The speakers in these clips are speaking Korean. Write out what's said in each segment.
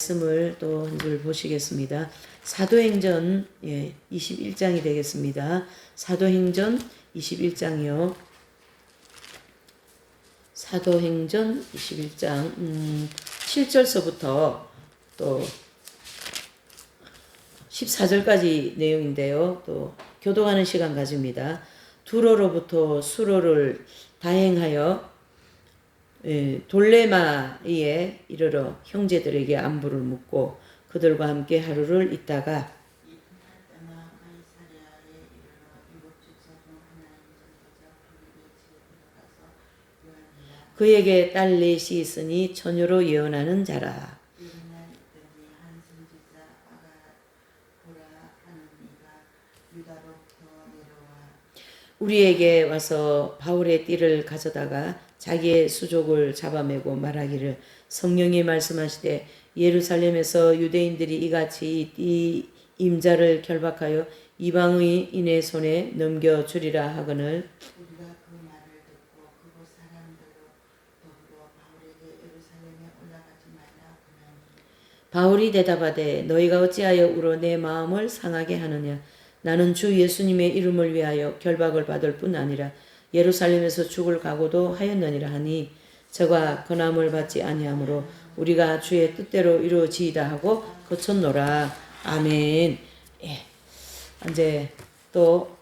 말씀을 또 한 줄 보시겠습니다. 사도행전 21장이 되겠습니다. 사도행전 21장이요. 사도행전 21장 7절서부터 또 14절까지 내용인데요. 또 교도하는 시간 가집니다. 두로로부터 수로를 다행하여 돌레마이에 이르러 형제들에게 안부를 묻고 그들과 함께 하루를 있다가 그에게 딸 넷이 있으니 처녀로 예언하는 자라. 우리에게 와서 바울의 띠를 가져다가 자기의 수족을 잡아매고 말하기를 성령이 말씀하시되 예루살렘에서 유대인들이 이같이 이 임자를 결박하여 이방인의 손에 넘겨주리라 하거늘 우리가 그 말을 듣고 그곳 사람들로 더불어 바울에게 예루살렘에 올라가지 말라 하나니 바울이 대답하되 너희가 어찌하여 울어 내 마음을 상하게 하느냐 나는 주 예수님의 이름을 위하여 결박을 받을 뿐 아니라 예루살렘에서 죽을 각오도 하였느니라 하니 저가 권함을 받지 아니하므로 우리가 주의 뜻대로 이루어지이다 하고 그쳤노라. 아멘. 예. 이제 또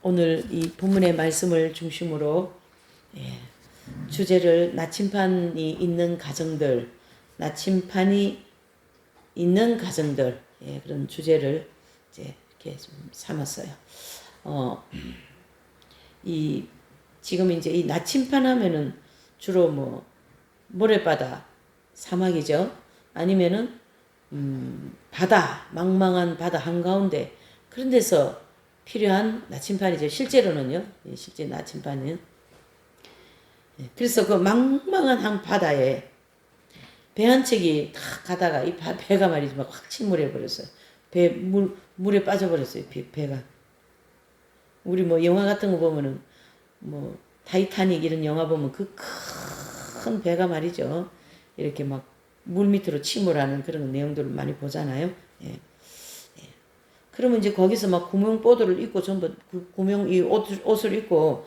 오늘 이 본문의 말씀을 중심으로 주제를 나침판이 있는 가정들, 나침판이 있는 가정들 그런 주제를 이제 이렇게 좀 삼았어요. 지금 이제 이 나침판 하면은 주로 뭐 모래바다, 사막이죠. 아니면은 바다, 망망한 바다 한가운데 그런 데서 필요한 나침판이죠. 실제로는요. 실제 나침판은. 그래서 그 망망한 한 바다에 배 한 척이 탁 가다가 이 배가 말이지 막 확 침몰해 버렸어요. 물에 빠져버렸어요. 배가. 우리 뭐 영화 같은 거 보면은 뭐 타이타닉 이런 영화 보면 그 큰 배가 말이죠. 이렇게 막 물 밑으로 침몰하는 그런 내용들을 많이 보잖아요. 그러면 이제 거기서 막 구명보트를 입고 전부 그 이 옷을 입고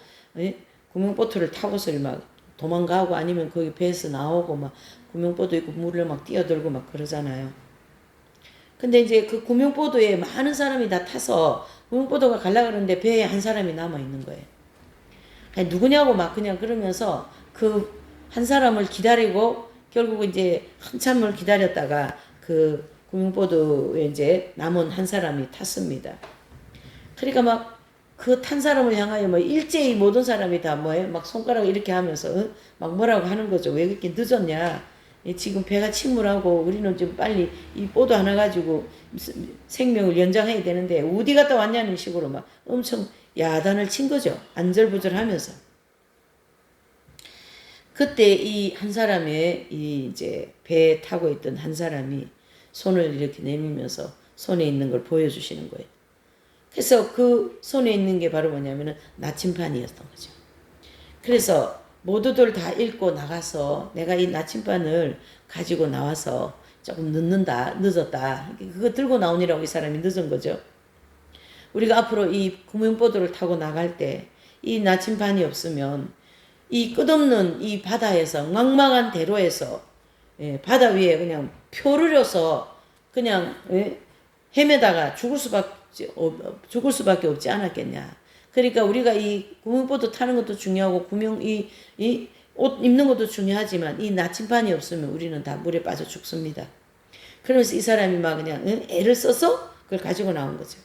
구명보트를 타고서 막 도망가고 아니면 거기 배에서 나오고 막 구명보트 입고 물을 막 뛰어들고 막 그러잖아요. 근데 이제 그 구명보트에 많은 사람이 다 타서 구명보트가 가려고 그러는데 배에 한 사람이 남아있는 거예요. 아니, 누구냐고 막 그냥 그러면서 그 한 사람을 기다리고 결국 이제 한참을 기다렸다가 그 구명보트에 이제 남은 한 사람이 탔습니다. 그러니까 막 그 탄 사람을 향하여 뭐 일제히 모든 사람이 다 뭐예요? 막 손가락 이렇게 하면서 막 뭐라고 하는 거죠. 왜 그렇게 늦었냐? 지금 배가 침몰하고 우리는 좀 빨리 이 보도 하나 가지고 생명을 연장해야 되는데 어디 갔다 왔냐는 식으로 막 엄청 야단을 친 거죠. 안절부절하면서. 그때 이 한 사람의 이제 배에 타고 있던 한 사람이 손을 이렇게 내밀면서 손에 있는 걸 보여주시는 거예요. 그래서 그 손에 있는 게 바로 뭐냐면은 나침판이었던 거죠. 그래서 모두들 다 읽고 나가서 내가 이 나침판을 가지고 나와서 조금 늦었다. 그거 들고 나오느라고 이 사람이 늦은 거죠. 우리가 앞으로 이 구명보도를 타고 나갈 때 이 나침판이 없으면 이 끝없는 이 바다에서 망망한 대로에서 바다 위에 그냥 표르려서 그냥 헤매다가 죽을 수밖에 없지 않았겠냐. 그러니까 우리가 이 구명보트 타는 것도 중요하고 이 옷 입는 것도 중요하지만 이 나침판이 없으면 우리는 다 물에 빠져 죽습니다. 그러면서 이 사람이 막 그냥 애를 써서 그걸 가지고 나온 거죠.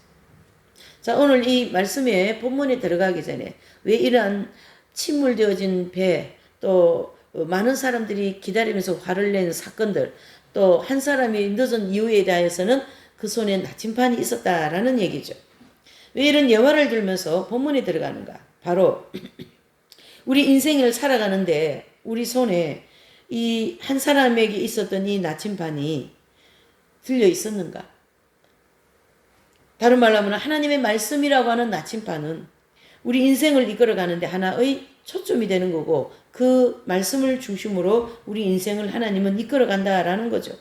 자, 오늘 이 말씀에 본문에 들어가기 전에 왜 이러한 침몰되어진 배, 또 많은 사람들이 기다리면서 화를 낸 사건들, 또 한 사람이 늦은 이유에 대해서는 그 손에 나침판이 있었다라는 얘기죠. 왜 이런 예화를 들면서 본문에 들어가는가? 바로 우리 인생을 살아가는데 우리 손에 이 한 사람에게 있었던 이 나침판이 들려 있었는가? 다른 말로 하면 하나님의 말씀이라고 하는 나침판은 우리 인생을 이끌어가는데 하나의 초점이 되는 거고 그 말씀을 중심으로 우리 인생을 하나님은 이끌어 간다라는 거죠.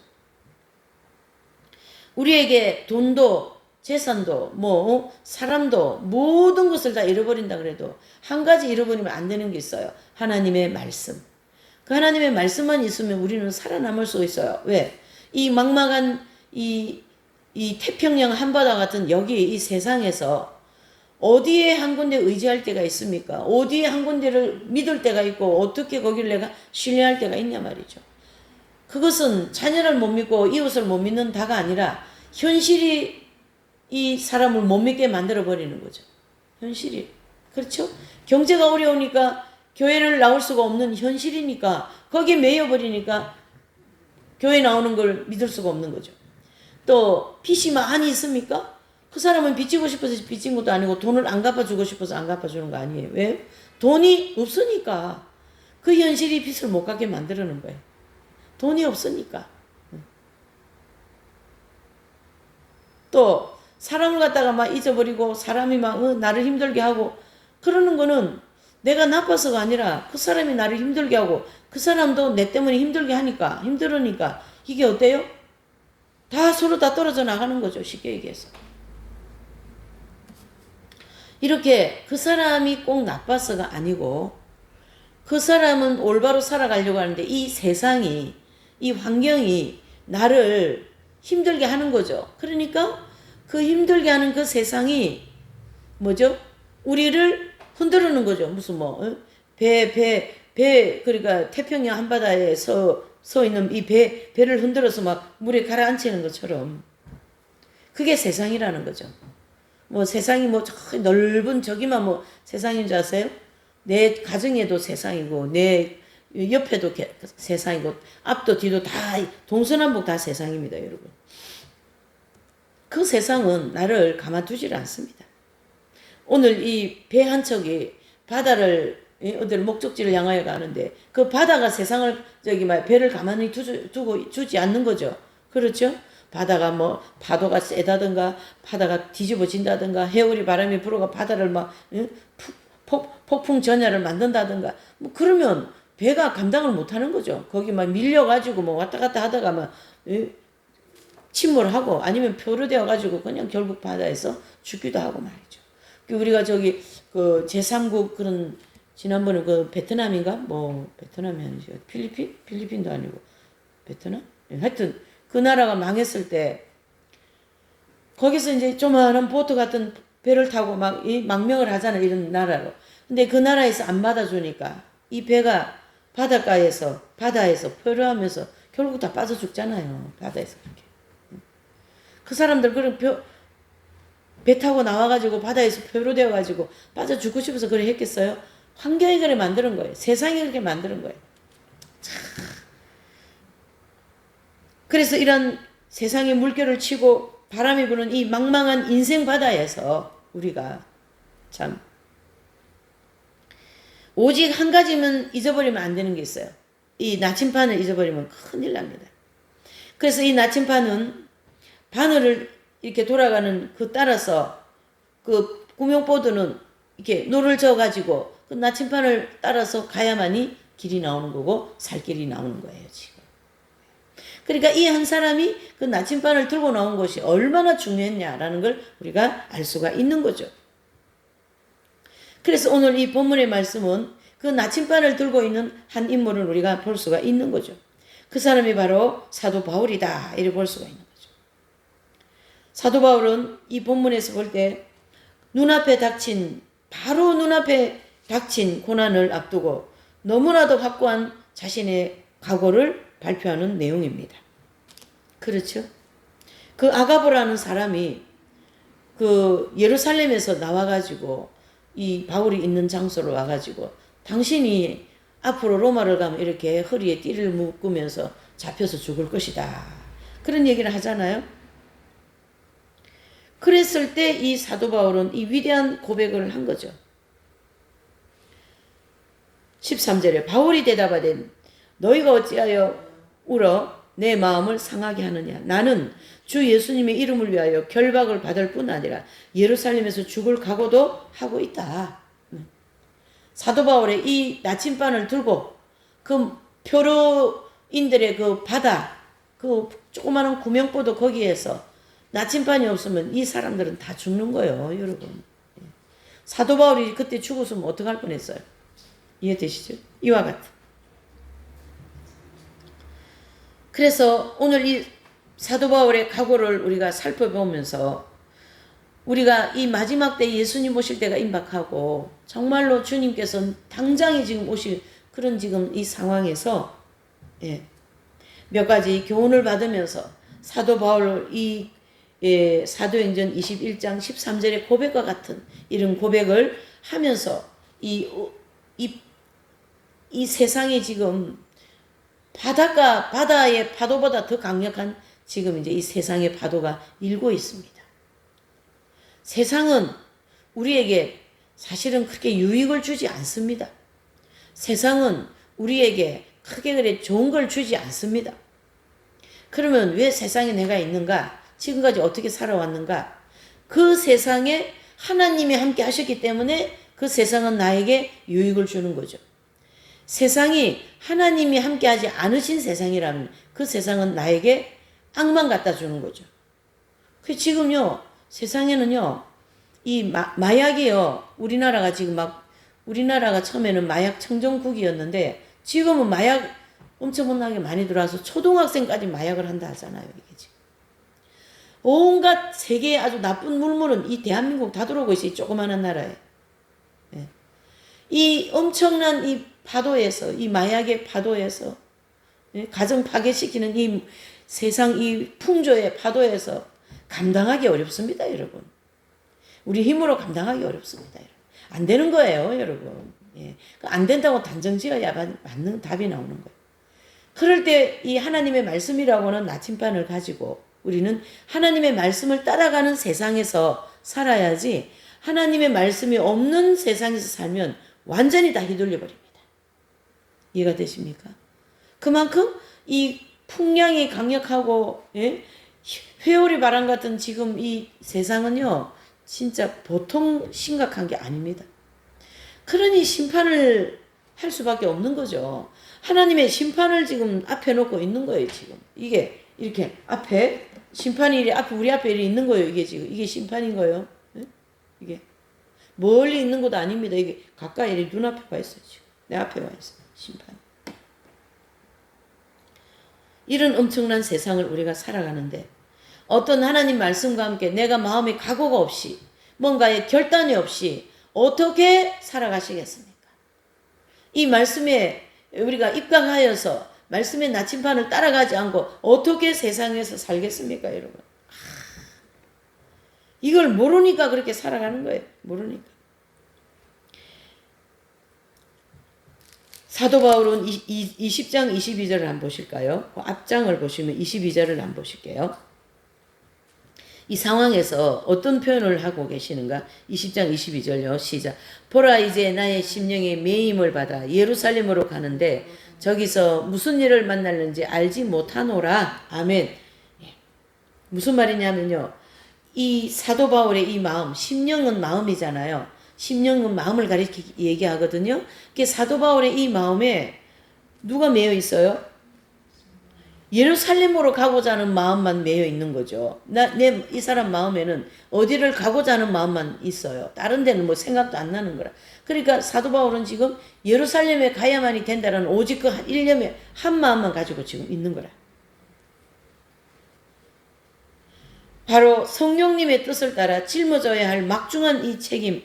우리에게 돈도 재산도 뭐 사람도 모든 것을 다 잃어버린다 그래도 한 가지 잃어버리면 안 되는 게 있어요. 하나님의 말씀. 그 하나님의 말씀만 있으면 우리는 살아남을 수 있어요. 왜? 이 막막한 이 태평양 한바다 같은 여기 이 세상에서 어디에 한 군데 의지할 때가 있습니까? 어디에 한 군데를 믿을 때가 있고 어떻게 거기를 내가 신뢰할 때가 있냐 말이죠. 그것은 자녀를 못 믿고 이웃을 못 믿는 다가 아니라 현실이 이 사람을 못 믿게 만들어 버리는 거죠. 현실이. 그렇죠? 경제가 어려우니까 교회를 나올 수가 없는 현실이니까 거기에 매여 버리니까 교회 나오는 걸 믿을 수가 없는 거죠. 또 빚이 많이 있습니까? 그 사람은 빚지고 싶어서 빚진 것도 아니고 돈을 안 갚아주고 싶어서 안 갚아주는 거 아니에요. 왜? 돈이 없으니까 그 현실이 빚을 못 갚게 만드는 거예요. 돈이 없으니까. 또 사람을 갖다가 막 잊어버리고 사람이 막 나를 힘들게 하고 그러는 거는 내가 나빠서가 아니라 그 사람이 나를 힘들게 하고 그 사람도 내 때문에 힘들게 하니까 힘들으니까 이게 어때요? 다 서로 다 떨어져 나가는 거죠. 쉽게 얘기해서. 이렇게 그 사람이 꼭 나빠서가 아니고 그 사람은 올바로 살아가려고 하는데 이 세상이 이 환경이 나를 힘들게 하는 거죠. 그러니까 그 힘들게 하는 그 세상이 뭐죠? 우리를 흔들는 거죠. 무슨 그러니까 태평양 한바다에 서 있는 이 배를 흔들어서 막 물에 가라앉히는 것처럼 그게 세상이라는 거죠. 세상이 저 넓은 저기만 세상인 줄 아세요? 내 가정에도 세상이고 내 옆에도 세상이고 앞도 뒤도 다 동서남북 다 세상입니다, 여러분. 그 세상은 나를 가만두질 않습니다. 오늘 이 배 한 척이 바다를 어디 목적지를 향하여 가는데 그 바다가 세상을 배를 가만히 두고 주지 않는 거죠. 그렇죠? 바다가 파도가 세다든가 바다가 뒤집어진다든가 해오리 바람이 불어가 바다를 폭풍 전야를 만든다든가 그러면 배가 감당을 못하는 거죠. 거기 밀려가지고 왔다 갔다 하다가 침몰하고 아니면 표류되어 가지고 그냥 결국 바다에서 죽기도 하고 말이죠. 우리가 그 제3국 그런 지난번에 그 베트남인가 베트남이 아니죠. 필리핀도 아니고 베트남? 하여튼 그 나라가 망했을 때 거기서 이제 조그마한 보트 같은 배를 타고 이 망명을 하잖아요. 이런 나라로. 근데 그 나라에서 안 받아주니까 이 배가 바다에서 표류하면서 결국 다 빠져 죽잖아요. 바다에서 그렇게. 그 사람들 그런 배 타고 나와가지고 바다에서 표류되어가지고 빠져 죽고 싶어서 그래 했겠어요? 환경이 그래 만드는 거예요. 세상이 그렇게 만드는 거예요. 참. 그래서 이런 세상의 물결을 치고 바람이 부는 이 망망한 인생 바다에서 우리가 참 오직 한 가지만 잊어버리면 안 되는 게 있어요. 이 나침판을 잊어버리면 큰일 납니다. 그래서 이 나침판은 바늘을 이렇게 돌아가는 그 따라서 그 구명보드는 이렇게 노를 저어가지고 그 나침판을 따라서 가야만이 길이 나오는 거고 살길이 나오는 거예요, 지금. 그러니까 이 한 사람이 그 나침반을 들고 나온 것이 얼마나 중요했냐라는 걸 우리가 알 수가 있는 거죠. 그래서 오늘 이 본문의 말씀은 그 나침반을 들고 있는 한 인물을 우리가 볼 수가 있는 거죠. 그 사람이 바로 사도 바울이다 이렇게 볼 수가 있는 거죠. 사도 바울은 이 본문에서 볼 때 바로 눈앞에 닥친 고난을 앞두고 너무나도 확고한 자신의 각오를 발표하는 내용입니다. 그렇죠? 그 아가보라는 사람이 그 예루살렘에서 나와가지고 이 바울이 있는 장소로 와가지고 당신이 앞으로 로마를 가면 이렇게 허리에 띠를 묶으면서 잡혀서 죽을 것이다. 그런 얘기를 하잖아요. 그랬을 때 이 사도 바울은 이 위대한 고백을 한 거죠. 13절에 바울이 대답하되 너희가 어찌하여 울어 내 마음을 상하게 하느냐. 나는 주 예수님의 이름을 위하여 결박을 받을 뿐 아니라 예루살렘에서 죽을 각오도 하고 있다. 사도 바울의 이 나침반을 들고 그 표로인들의 그 바다, 그 조그마한 구명보도 거기에서 나침반이 없으면 이 사람들은 다 죽는 거예요, 여러분. 사도 바울이 그때 죽었으면 어떡할 뻔했어요? 이해되시죠? 이와 같은. 그래서 오늘 이 사도 바울의 각오를 우리가 살펴보면서 우리가 이 마지막 때 예수님 오실 때가 임박하고 정말로 주님께서 당장에 지금 오실 그런 지금 이 상황에서 몇 가지 교훈을 받으면서 사도 바울 이 사도행전 21장 13절의 고백과 같은 이런 고백을 하면서 이 세상에 지금 바다의 파도보다 더 강력한 지금 이제 이 세상의 파도가 일고 있습니다. 세상은 우리에게 사실은 그렇게 유익을 주지 않습니다. 세상은 우리에게 크게 그래 좋은 걸 주지 않습니다. 그러면 왜 세상에 내가 있는가? 지금까지 어떻게 살아왔는가? 그 세상에 하나님이 함께 하셨기 때문에 그 세상은 나에게 유익을 주는 거죠. 세상이 하나님이 함께 하지 않으신 세상이라면 그 세상은 나에게 악만 갖다 주는 거죠. 그 지금요, 세상에는요, 이 마약이요, 우리나라가 지금 우리나라가 처음에는 마약 청정국이었는데 지금은 마약 엄청나게 많이 들어와서 초등학생까지 마약을 한다 하잖아요, 이게 지금. 온갖 세계의 아주 나쁜 물물은 이 대한민국 다 들어오고 있어요, 이 조그마한 나라에. 이 엄청난 이 파도에서, 이 마약의 파도에서, 가정 파괴시키는 이 세상 이 풍조의 파도에서 감당하기 어렵습니다, 여러분. 우리 힘으로 감당하기 어렵습니다, 여러분. 안 되는 거예요, 여러분. 안 된다고 단정 지어야 맞는 답이 나오는 거예요. 그럴 때 이 하나님의 말씀이라고 하는 나침반을 가지고 우리는 하나님의 말씀을 따라가는 세상에서 살아야지 하나님의 말씀이 없는 세상에서 살면 완전히 다 휘둘려 버립니다. 이해가 되십니까? 그만큼 이 풍랑이 강력하고 회오리 바람 같은 지금 이 세상은요 진짜 보통 심각한 게 아닙니다. 그러니 심판을 할 수밖에 없는 거죠. 하나님의 심판을 지금 앞에 놓고 있는 거예요, 지금. 이게 이렇게 앞에 심판이 앞에 우리 앞에 있는 거예요, 이게 지금. 이게 심판인 거예요. 이게 멀리 있는 것도 아닙니다. 이게 가까이 눈앞에 와 있어요, 지금. 내 앞에 와 있어요, 심판. 이런 엄청난 세상을 우리가 살아가는데 어떤 하나님 말씀과 함께 내가 마음에 각오가 없이 뭔가의 결단이 없이 어떻게 살아가시겠습니까? 이 말씀에 우리가 입각하여서 말씀의 나침반을 따라가지 않고 어떻게 세상에서 살겠습니까, 여러분? 이걸 모르니까 그렇게 살아가는 거예요. 모르니까. 사도 바울은 20장 22절을 한번 보실까요? 그 앞장을 보시면 22절을 한번 보실게요. 이 상황에서 어떤 표현을 하고 계시는가? 20장 22절요. 시작. 보라, 이제 나의 심령의 매임을 받아 예루살렘으로 가는데 저기서 무슨 일을 만날는지 알지 못하노라. 아멘. 무슨 말이냐면요. 이 사도 바울의 이 마음, 심령은 마음이잖아요. 심령은 마음을 가리키기 얘기하거든요. 그 사도 바울의 이 마음에 누가 매여 있어요? 예루살렘으로 가고자 하는 마음만 매여 있는 거죠. 이 사람 마음에는 어디를 가고자 하는 마음만 있어요. 다른 데는 뭐 생각도 안 나는 거라. 그러니까 사도 바울은 지금 예루살렘에 가야만이 된다는 오직 그 일념의 한 마음만 가지고 지금 있는 거라. 바로 성령님의 뜻을 따라 짊어져야 할 막중한 이 책임,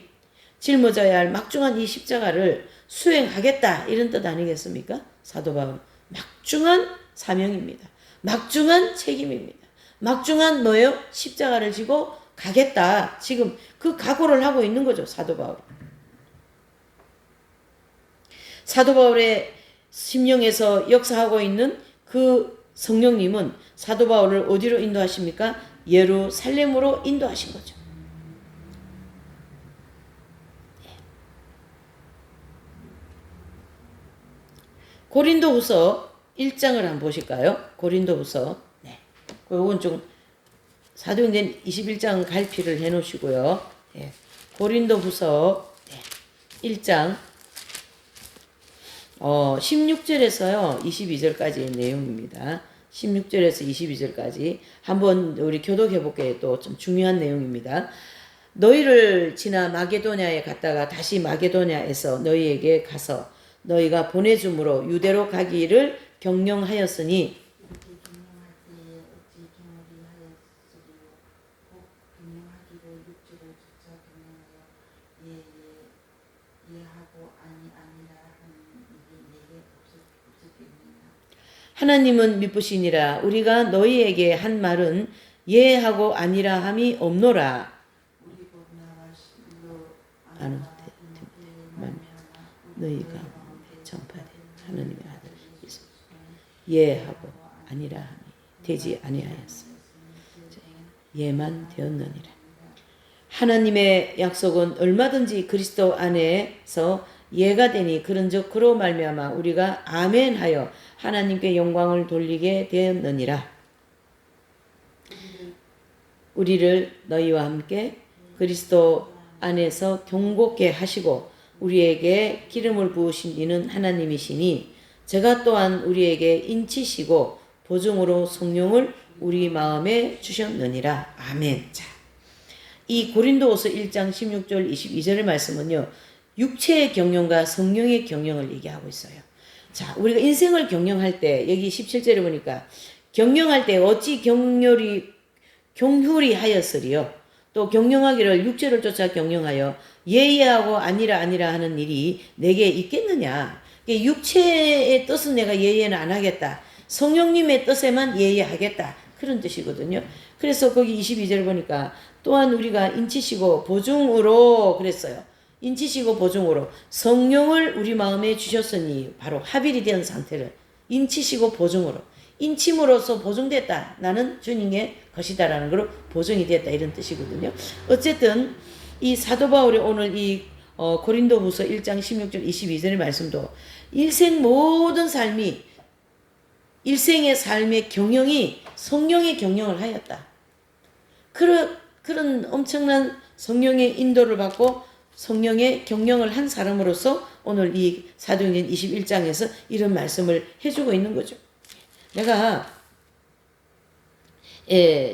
짊어져야 할 막중한 이 십자가를 수행하겠다, 이런 뜻 아니겠습니까? 사도 바울. 막중한 사명입니다. 막중한 책임입니다. 막중한 뭐예요? 십자가를 지고 가겠다. 지금 그 각오를 하고 있는 거죠, 사도 바울. 사도 바울의 심령에서 역사하고 있는 그 성령님은 사도 바울을 어디로 인도하십니까? 예루살렘으로 인도하신 거죠. 고린도후서 1장을 한번 보실까요? 고린도후서. 네. 이건 좀 사도행전 21장 갈피를 해 놓으시고요. 네. 고린도후서 1장 16절에서요 22절까지의 내용입니다. 16절에서 22절까지 한번 우리 교독해 볼게요. 또 좀 중요한 내용입니다. 너희를 지나 마게도냐에 갔다가 다시 마게도냐에서 너희에게 가서 너희가 보내줌으로 유대로 가기를 경영하였으니 하나님은 미쁘시니라. 우리가 너희에게 한 말은 예하고 아니라 함이 없노라. 아는 너희가 전파된 하나님의 아들 예수 예하고 아니라 함이 되지 아니하였어. 예만 되었느니라. 하나님의 약속은 얼마든지 그리스도 안에서 예가 되니 그런즉 그로 말미암아 우리가 아멘하여 하나님께 영광을 돌리게 되었느니라. 우리를 너희와 함께 그리스도 안에서 경고케 하시고 우리에게 기름을 부으신 이는 하나님이시니 제가 또한 우리에게 인치시고 보증으로 성령을 우리 마음에 주셨느니라. 아멘. 자, 이 고린도후서 1장 16절 22절의 말씀은요. 육체의 경영과 성령의 경영을 얘기하고 있어요. 자, 우리가 인생을 경영할 때 여기 17절에 보니까 경영할 때 어찌 경휼히 하였으리요. 또 경영하기를 육체를 쫓아 경영하여 예예하고 아니라 하는 일이 내게 있겠느냐. 육체의 뜻은 내가 예예는 안 하겠다. 성령님의 뜻에만 예예하겠다. 그런 뜻이거든요. 그래서 거기 22절 보니까 또한 우리가 인치시고 보증으로 그랬어요. 인치시고 보증으로 성령을 우리 마음에 주셨으니 바로 합일이 된 상태를 인치시고 보증으로 인침으로써 보증됐다. 나는 주님의 것이다라는 걸로 보증이 됐다. 이런 뜻이거든요. 어쨌든 이 사도 바울이 오늘 이 고린도후서 1장 16절 22절의 말씀도 일생 모든 삶이 일생의 삶의 경영이 성령의 경영을 하였다. 그런 엄청난 성령의 인도를 받고 성령의 경영을 한 사람으로서 오늘 이 사도행전 21장에서 이런 말씀을 해주고 있는 거죠. 내가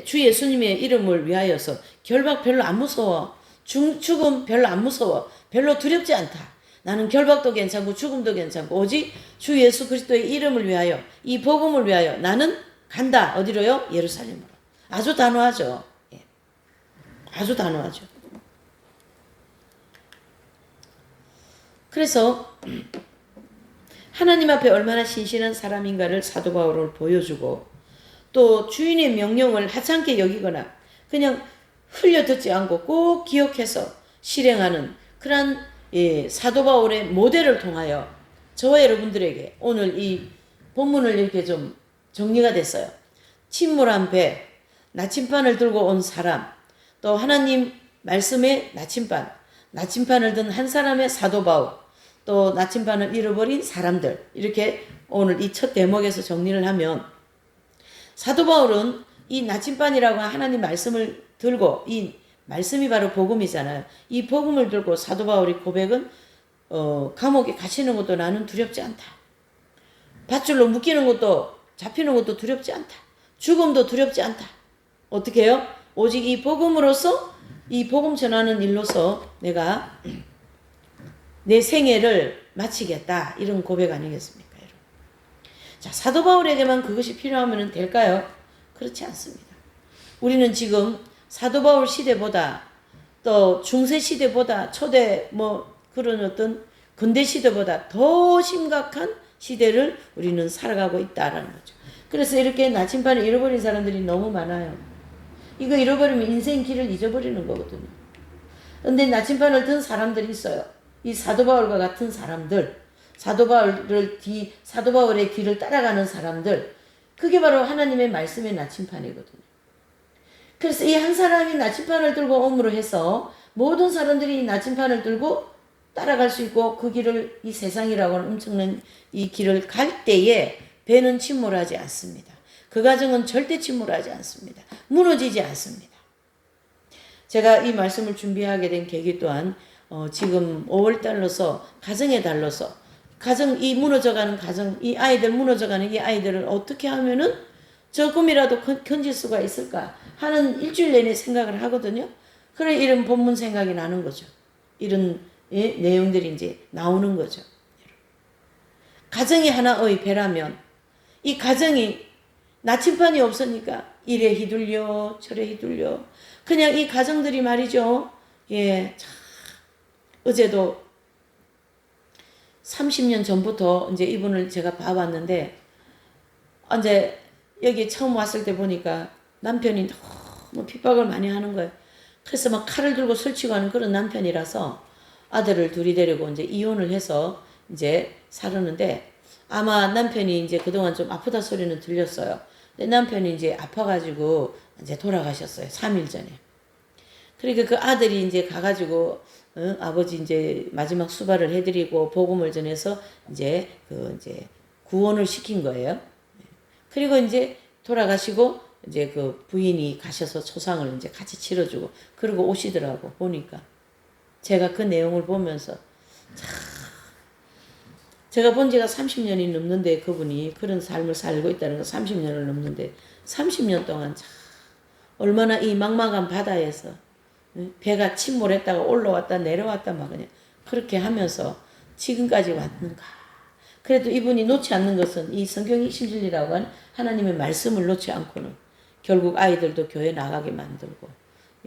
주 예수님의 이름을 위하여서 결박 별로 안 무서워. 죽음 별로 안 무서워. 별로 두렵지 않다. 나는 결박도 괜찮고 죽음도 괜찮고 오직 주 예수 그리스도의 이름을 위하여 이 복음을 위하여 나는 간다. 어디로요? 예루살렘으로. 아주 단호하죠. 아주 단호하죠. 그래서 하나님 앞에 얼마나 신실한 사람인가를 사도 바울을 보여주고 또 주인의 명령을 하찮게 여기거나 그냥 흘려듣지 않고 꼭 기억해서 실행하는 그런 사도 바울의 모델을 통하여 저와 여러분들에게 오늘 이 본문을 이렇게 좀 정리가 됐어요. 침몰한 배, 나침반을 들고 온 사람, 또 하나님 말씀의 나침반을 든 한 사람의 사도 바울, 또 나침반을 잃어버린 사람들, 이렇게 오늘 이 첫 대목에서 정리를 하면 사도 바울은 이 나침반이라고 하나님 말씀을 들고 이 말씀이 바로 복음이잖아요. 이 복음을 들고 사도 바울의 고백은 감옥에 갇히는 것도 나는 두렵지 않다. 밧줄로 묶이는 것도 잡히는 것도 두렵지 않다. 죽음도 두렵지 않다. 어떻게 해요? 오직 이 복음으로서 이 복음 전하는 일로서 내가 내 생애를 마치겠다. 이런 고백 아니겠습니까? 여러분. 자, 사도 바울에게만 그것이 필요하면 될까요? 그렇지 않습니다. 우리는 지금 사도 바울 시대보다 또 중세 시대보다 초대 그런 어떤 근대 시대보다 더 심각한 시대를 우리는 살아가고 있다라는 거죠. 그래서 이렇게 나침반을 잃어버린 사람들이 너무 많아요. 이거 잃어버리면 인생 길을 잊어버리는 거거든요. 근데 나침반을 든 사람들이 있어요. 이 사도 바울과 같은 사람들, 사도 바울의 길을 따라가는 사람들, 그게 바로 하나님의 말씀의 나침반이거든요. 그래서 이 한 사람이 나침반을 들고 옴으로 해서 모든 사람들이 이 나침반을 들고 따라갈 수 있고 그 길을 이 세상이라고 하는 엄청난 이 길을 갈 때에 배는 침몰하지 않습니다. 그 가정은 절대 침몰하지 않습니다. 무너지지 않습니다. 제가 이 말씀을 준비하게 된 계기 또한 지금 5월 달로서 가정의 달로서 가정, 이 무너져가는 가정, 이 아이들 무너져가는 이 아이들을 어떻게 하면은 조금이라도 건질 수가 있을까 하는 일주일 내내 생각을 하거든요. 그래 이런 본문 생각이 나는 거죠. 이런 내용들이 이제 나오는 거죠. 가정이 하나의 배라면 이 가정이 나침판이 없으니까 이래 휘둘려 저래 휘둘려 그냥 이 가정들이 말이죠. 예, 참 어제도 30년 전부터 이제 이분을 제가 봐왔는데 이제 여기 처음 왔을 때 보니까 남편이 너무 핍박을 많이 하는 거예요. 그래서 막 칼을 들고 설치고 하는 그런 남편이라서 아들을 둘이 데리고 이제 이혼을 해서 이제 살았는데 아마 남편이 이제 그동안 좀 아프다 소리는 들렸어요. 근데 남편이 이제 아파가지고 이제 돌아가셨어요. 3일 전에. 그러니까 그 아들이 이제 가가지고 아버지 이제 마지막 수발을 해드리고 복음을 전해서 이제 이제 구원을 시킨 거예요. 그리고 이제 돌아가시고 이제 그 부인이 가셔서 초상을 이제 같이 치러주고 그러고 오시더라고 보니까 제가 그 내용을 보면서 제가 본 지가 30년이 넘는데 그분이 그런 삶을 살고 있다는 거 30년을 넘는데 30년 동안 참 얼마나 이 막막한 바다에서 배가 침몰했다가 올라왔다 내려왔다 막 그냥 그렇게 하면서 지금까지 왔는가. 그래도 이분이 놓지 않는 것은 이 성경이 실질이라고 하는 하나님의 말씀을 놓지 않고는 결국 아이들도 교회 나가게 만들고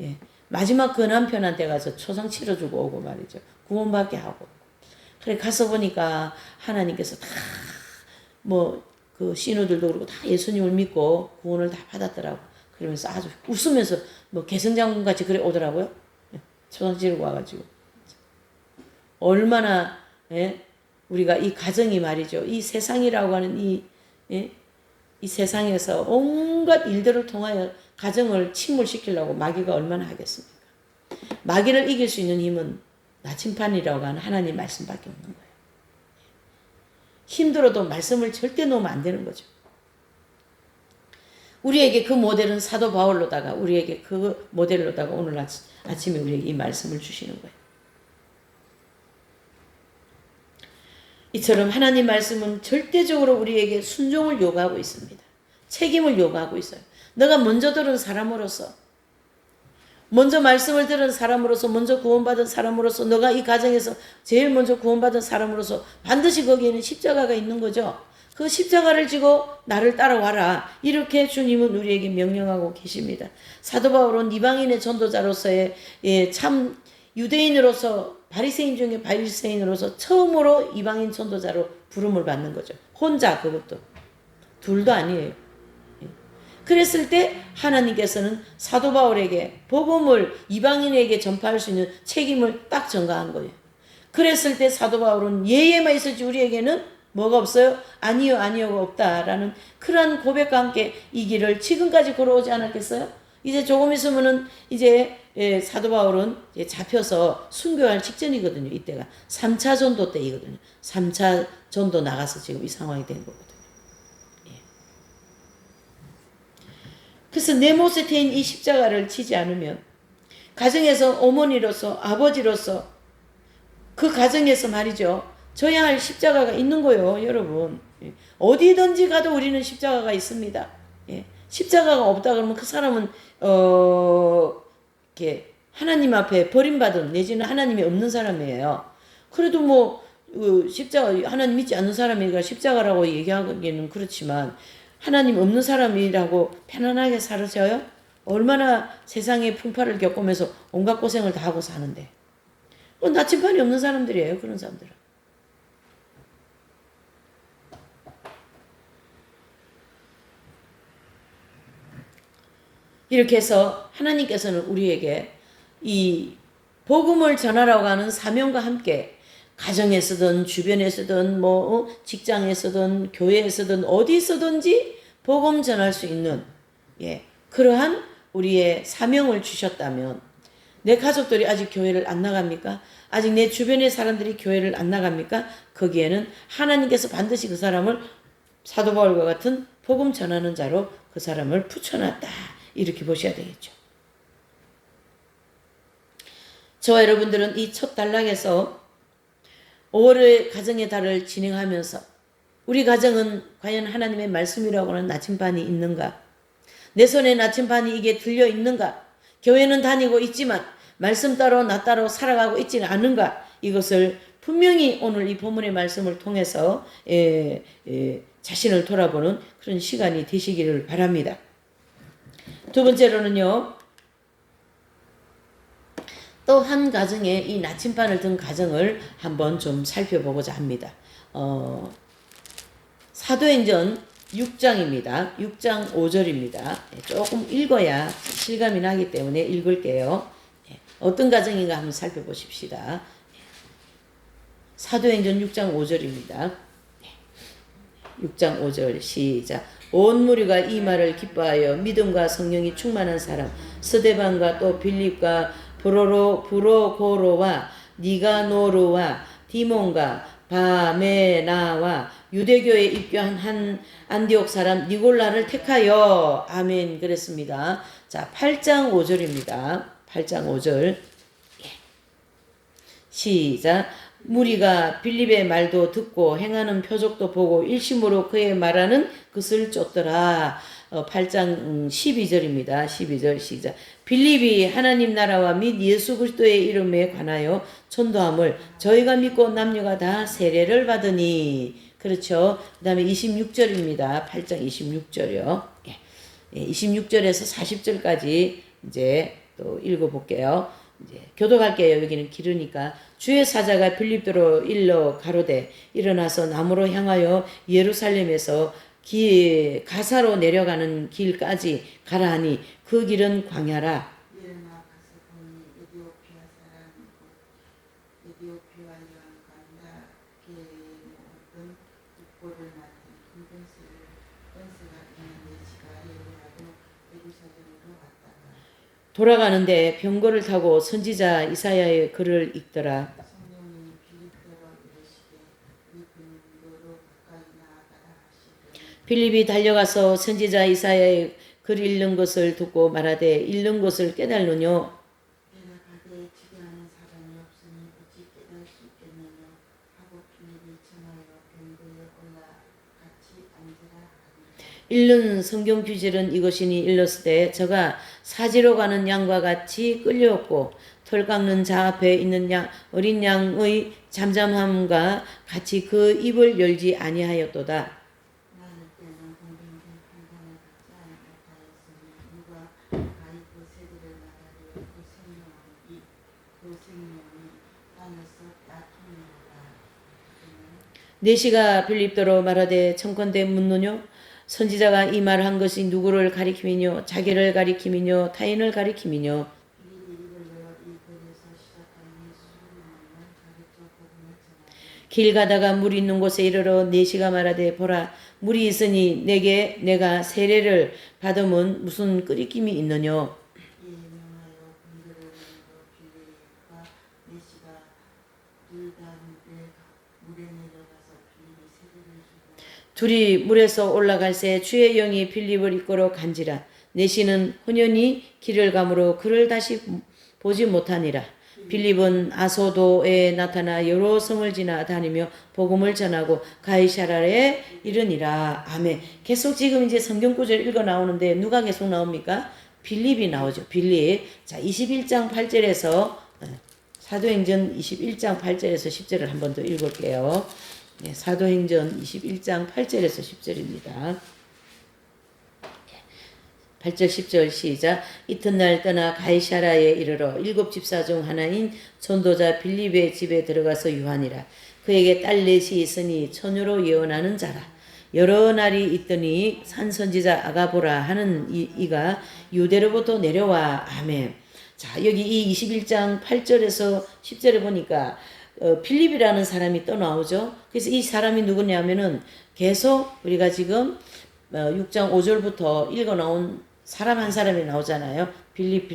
예. 마지막 그 남편한테 가서 초상 치러주고 오고 말이죠. 구원받게 하고. 그래 가서 보니까 하나님께서 다 뭐 그 신우들도 그렇고 다 예수님을 믿고 구원을 다 받았더라고. 그러면서 아주 웃으면서 뭐 개성장군 같이 그래 오더라고요. 초상 치르고 와가지고 얼마나 예? 우리가 이 가정이 말이죠. 이 세상이라고 하는 이 세상에서 온갖 일들을 통하여 가정을 침몰시키려고 마귀가 얼마나 하겠습니까? 마귀를 이길 수 있는 힘은 나침판이라고 하는 하나님 말씀밖에 없는 거예요. 힘들어도 말씀을 절대 놓으면 안 되는 거죠. 우리에게 그 모델은 사도 바울로다가 우리에게 그 모델로다가 오늘 아침에 우리에게 이 말씀을 주시는 거예요. 이처럼 하나님 말씀은 절대적으로 우리에게 순종을 요구하고 있습니다. 책임을 요구하고 있어요. 너가 먼저 들은 사람으로서 먼저 말씀을 들은 사람으로서 먼저 구원받은 사람으로서 너가 이 가정에서 제일 먼저 구원받은 사람으로서 반드시 거기에는 십자가가 있는 거죠. 그 십자가를 지고 나를 따라와라. 이렇게 주님은 우리에게 명령하고 계십니다. 사도 바울은 이방인의 전도자로서의 참 유대인으로서 바리새인 중에 바리새인으로서 처음으로 이방인 전도자로 부름을 받는 거죠. 혼자 그것도. 둘도 아니에요. 그랬을 때 하나님께서는 사도 바울에게 복음을 이방인에게 전파할 수 있는 책임을 딱 전가한 거예요. 그랬을 때 사도 바울은 예에만 있을지 우리에게는 뭐가 없어요? 아니요 아니요가 없다라는 그러한 고백과 함께 이 길을 지금까지 걸어오지 않았겠어요? 이제 조금 있으면은 이제 사도 바울은 이제 잡혀서 순교할 직전이거든요. 이때가 3차 전도 때이거든요. 3차 전도 나가서 지금 이 상황이 된 거거든요. 그래서 내 못에 태인 이 십자가를 지지 않으면 가정에서 어머니로서 아버지로서 그 가정에서 말이죠. 져야 할 십자가가 있는 거예요. 여러분. 어디든지 가도 우리는 십자가가 있습니다. 십자가가 없다 그러면 그 사람은 이렇게 하나님 앞에 버림받은 내지는 하나님이 없는 사람이에요. 그래도 뭐 십자가 하나님 믿지 않는 사람이니까 십자가라고 얘기하기는 그렇지만 하나님 없는 사람이라고 편안하게 살아져요? 얼마나 세상의 풍파를 겪으면서 온갖 고생을 다 하고 사는데. 나침판이 없는 사람들이에요. 그런 사람들은. 이렇게 해서 하나님께서는 우리에게 이 복음을 전하라고 하는 사명과 함께 가정에서든 주변에서든 뭐 직장에서든 교회에서든 어디서든지 복음 전할 수 있는 그러한 우리의 사명을 주셨다면 내 가족들이 아직 교회를 안 나갑니까? 아직 내 주변의 사람들이 교회를 안 나갑니까? 거기에는 하나님께서 반드시 그 사람을 사도 바울과 같은 복음 전하는 자로 그 사람을 붙여놨다. 이렇게 보셔야 되겠죠. 저와 여러분들은 이 첫 단락에서 5월의 가정의 달을 진행하면서 우리 가정은 과연 하나님의 말씀이라고 하는 나침반이 있는가? 내 손에 나침반이 이게 들려 있는가? 교회는 다니고 있지만 말씀 따로 나 따로 살아가고 있지는 않은가? 이것을 분명히 오늘 이 본문의 말씀을 통해서 자신을 돌아보는 그런 시간이 되시기를 바랍니다. 두 번째로는요. 또 한 가정에 이 나침반을 든 가정을 한번 좀 살펴보고자 합니다. 사도행전 6장입니다. 6장 5절입니다. 조금 읽어야 실감이 나기 때문에 읽을게요. 어떤 가정인가 한번 살펴보십시다. 사도행전 6장 5절입니다. 6장 5절 시작. 온 무리가 이 말을 기뻐하여 믿음과 성령이 충만한 사람 스데반과 또 빌립과 브로고로와 니가노르와 디몬과 바메나와 유대교에 입교한 한 안디옥 사람 니골라를 택하여 아멘 그랬습니다. 자, 8장 5절입니다. 8장 5절 시작. 무리가 빌립의 말도 듣고 행하는 표적도 보고 일심으로 그의 말하는 것을 쫓더라. 8장 12절입니다. 12절 시작. 빌립이 하나님 나라와 및 예수 그리스도의 이름에 관하여 전도함을 저희가 믿고 남녀가 다 세례를 받으니. 그렇죠. 그 다음에 26절입니다. 8장 26절이요. 26절에서 40절까지 이제 또 읽어볼게요. 이제 교독할게요. 여기는 길으니까. 주의 사자가 빌립도로 일러 가로되 일어나서 남으로 향하여 예루살렘에서 가사로 내려가는 길까지 가라 하니 그 길은 광야라. 일어나 가서 보니 에디오피아 사람이고 에디오피아 여왕 간다게에 모든 국보를 맡은 큰 권세가 있는 내시가 예루라도 예루살렘으로 왔다가 돌아가는데 병거를 타고 선지자 이사야의 글을 읽더라. 성령이 빌립도로 이르시되 이 근도로 가까이 나아가라 하시더니 빌립이 달려가서 선지자 이사야의 글 읽는 것을 듣고 말하되 읽는 것을 깨달느뇨. 내가 가되 지도하는 사람이 없으니 어찌 깨달을 수 있겠느냐 하고 빌립이 전하여 병거에 올라 같이 앉으라 하니 읽는 성경 규절은 이것이니 일렀으되 저가 사지로 가는 양과 같이 끌려왔고 털 깎는 자 앞에 있는 어린 양의 잠잠함과 같이 그 입을 열지 아니하였도다. 나는 때는 공병된 판단을 받지 못하였으니 누가 가이고 세대를 나가려 그 생명이 땅에서 따통이로다. 내시가 빌립도로 말하되 청컨대 묻느뇨. 선지자가 이 말한 것이 누구를 가리킴이뇨 자기를 가리킴이뇨 타인을 가리킴이뇨. 빌립이 입을 열어 이 글에서 시작하니 수많은 가르쳐 복음을 전하되 길 가다가 물 있는 곳에 이르러 내시가 말하되 보라 물이 있으니 내가 세례를 받으면 무슨 끓이김이 있느뇨. 이에 명하여 군대를 보내고 빌립과 내시가 둘 다 물에 내려가서 빌립이 세례를 주고 둘이 물에서 올라갈새 주의 영이 빌립을 이끌어 간지라. 내시는 혼연히 길을 가므로 그를 다시 보지 못하니라. 빌립은 아소도에 나타나 여러 성을 지나 다니며 복음을 전하고 가이사라에 이르니라. 아멘. 계속 지금 이제 성경 구절 읽어 나오는데 누가 계속 나옵니까? 빌립이 나오죠. 빌립. 자, 21장 8절에서 사도행전 21장 8절에서 10절을 한 번 더 읽을게요. 네, 사도행전 21장 8절에서 10절입니다. 8절 10절 시작. 이튿날 떠나 가이사라에 이르러 7 집사 중 하나인 전도자 빌립의 집에 들어가서 유하니라. 그에게 딸 넷이 있으니 처녀로 예언하는 자라. 여러 날이 있더니 산선지자 아가보라 하는 이가 유대로부터 내려와. 아멘. 자, 여기 이 21장 8절에서 10절에 보니까 빌립이라는 사람이 또 나오죠. 그래서 이 사람이 누구냐면은 계속 우리가 지금 6장 5절부터 읽어 나온 사람 한 사람이 나오잖아요. 빌립.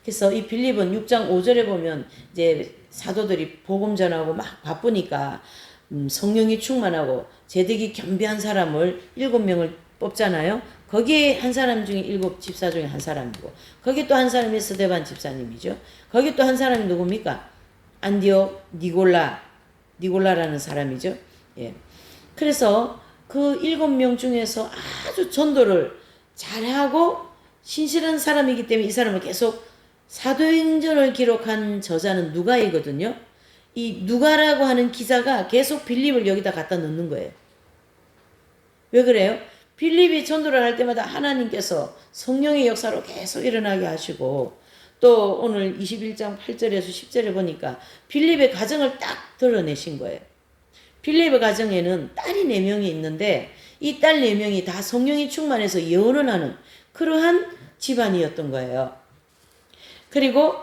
그래서 이 빌립은 6장 5절에 보면 이제 사도들이 복음 전하고 막 바쁘니까 성령이 충만하고 제득이 겸비한 사람을 7명을 뽑잖아요. 거기에 한 사람 중에 7 집사 중에 한 사람이고 거기 또 한 사람이 스데반 집사님이죠. 거기 또 한 사람이 누굽니까? 안디옥 니골라 니골라라는 사람이죠. 예. 그래서 그 7명 중에서 아주 전도를 잘하고 신실한 사람이기 때문에 이 사람을 계속 사도행전을 기록한 저자는 누가이거든요. 이 누가라고 하는 기자가 계속 빌립을 여기다 갖다 넣는 거예요. 왜 그래요? 빌립이 전도를 할 때마다 하나님께서 성령의 역사로 계속 일어나게 하시고 또 오늘 21장 8절에서 10절에 보니까 빌립의 가정을 딱 드러내신 거예요. 빌립의 가정에는 딸이 4명이 있는데 이 딸 4명이 다 성령이 충만해서 예언을 하는 그러한 집안이었던 거예요. 그리고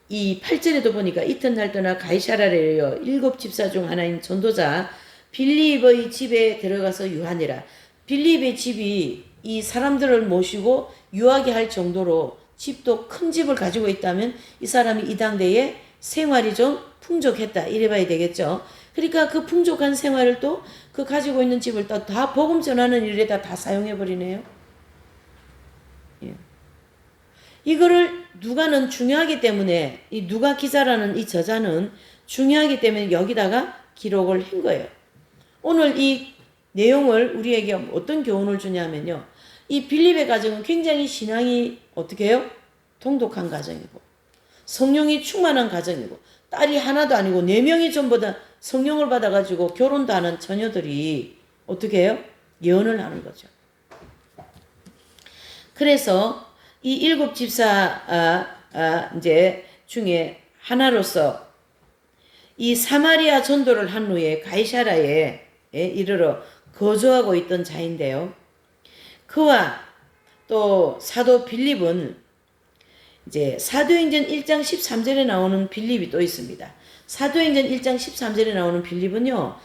이 8절에도 보니까 이튿날 떠나 가이사랴에 7 집사 중 하나인 전도자 빌립의 집에 들어가서 유하니라. 빌립의 집이 이 사람들을 모시고 유하게 할 정도로 집도 큰 집을 가지고 있다면 이 사람이 이 당대에 생활이 좀 풍족했다 이래 봐야 되겠죠. 그러니까 그 풍족한 생활을 또 그 가지고 있는 집을 또 다 복음 전하는 일에다 다 사용해 버리네요. 예. 이거를 누가는 중요하기 때문에 이 누가 기자라는 이 저자는 중요하기 때문에 여기다가 기록을 한 거예요. 오늘 이 내용을 우리에게 어떤 교훈을 주냐면요. 이 빌립의 가정은 굉장히 신앙이 어떻게 해요? 통독한 가정이고 성령이 충만한 가정이고 딸이 하나도 아니고 4명이 전부 다 성령을 받아가지고 결혼도 하는 처녀들이 어떻게 해요? 예언을 하는 거죠. 그래서 이 7 집사 이제 중에 하나로서 이 사마리아 전도를 한 후에 가이사랴에 이르러 거주하고 있던 자인데요. 그와 또 사도 빌립은 이제 사도행전 1장 13절에 나오는 빌립이 또 있습니다. 사도행전 1장 13절에 나오는 빌립은요.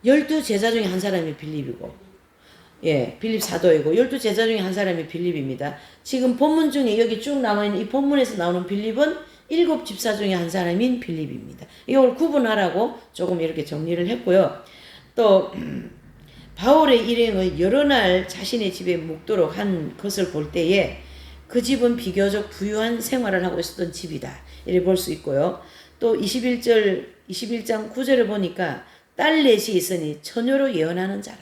12제자 중에 한 사람이 빌립이고 예, 빌립 사도이고 12제자 중에 한 사람이 빌립입니다. 지금 본문 중에 여기 쭉 나와있는 이 본문에서 나오는 빌립은 7 집사 중에 한 사람인 빌립입니다. 이걸 구분하라고 조금 이렇게 정리를 했고요. 또 바울의 일행의 여러 날 자신의 집에 묵도록 한 것을 볼 때에 그 집은 비교적 부유한 생활을 하고 있었던 집이다. 이렇게 볼 수 있고요. 또 21장 9절을 보니까 딸 넷이 있으니 처녀로 예언하는 자라.